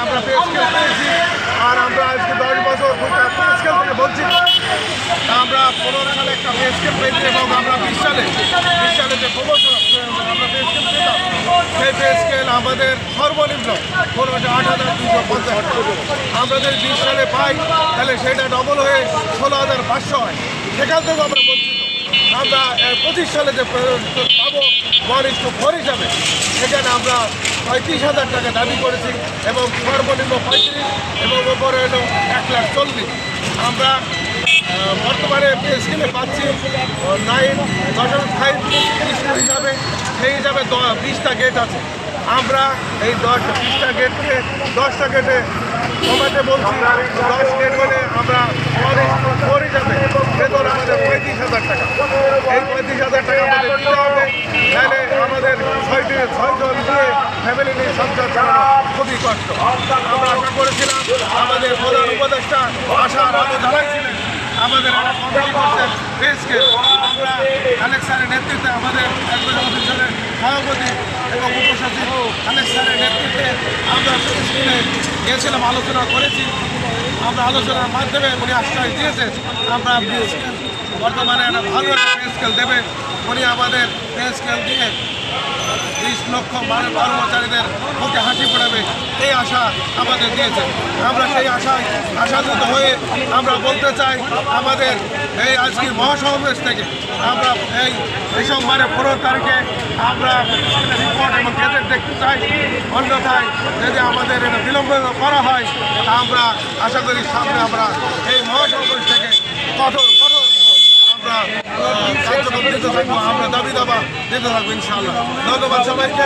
আমরা pay scale পেয়েছি, আর আমরা আজকে 10 বছর পে স্কেল থেকে বলছি। আমরা 15 সালে একটা পে স্কেল পেয়েছি এবং আমরা 20 সালে যে প্রমোশন আমরা পে স্কেল পেতাম, সেই পে স্কেল আমাদের সর্বনিম্ন 8,250 আমরা যদি 20 সালে পাই তাহলে সেটা ডবল হয়ে 16,500 হয়। সেখান থেকে আমরা বঞ্চিত। আমরা 25 সালে যে পাবো 1:4 হিসাবে, সেখানে আমরা 35,000 টাকা দাবি করেছি এবং সর্বনিম্ন 35 এবং ওপরে হলো 1,40,000। আমরা বর্তমানে পে স্কেলে পাচ্ছি 9.5 স্কুল হিসাবে, সেই হিসাবে 20টা গেট আছে। আমরা এই 20টা গেটকে 10টা গেটে কমাতে বলছি। 10 গেট হলে আমরা 1:4 হিসাবে বেতন আমাদের 35,000 টাকা। এই 35,000 টাকা আমাদের দিতে হবে, তাহলে আমাদের 6 জন দিয়ে ফ্যামিলি নিয়ে সংসার চালানো খুবই কষ্ট। আমরা আশা করেছিলাম আমাদের প্রধান উপদেষ্টা আশার আলো জ্বালাইছিলেন, আমাদের একটা কমিটি করছেন পে স্কেল। আমরা খালেক স্যারের নেতৃত্বে আমাদের একজন অফিসারের সভাপতি এবং উপসচিব খালেক স্যারের নেতৃত্বে আমরা পে স্কেলে গিয়েছিলাম, আলোচনা করেছি। আমরা আলোচনার মাধ্যমে উনি আশ্বাস দিয়েছেন আমরা পে স্কেল বর্তমানে একটা ভালো একটা পে স্কেল দেবে। উনি আমাদের পে স্কেল দিয়ে 20 লক্ষ কর্মচারীদের মুখে হাসি ফোটাবে, এই আশা আমাদের দিয়েছে। আমরা সেই আশান্বিত হয়ে আমরা বলতে চাই, আমাদের এই আজকের মহাসমাবেশ থেকে আমরা এই ডিসেম্বরের 15 তারিখে আমরা রিপোর্ট এবং গেজেট দেখতে চাই। অন্যথায় যদি আমাদের এটা বিলম্ব করা হয়, তা আমরা আশা করি সামনে আমরা এই মহাসমাবেশ থেকে কঠোর আমরা কার্যক্রম দিতে থাকবো, আমরা দাবি দাবা দিতে থাকবো ইনশাআল্লাহ। ধন্যবাদ সবাইকে।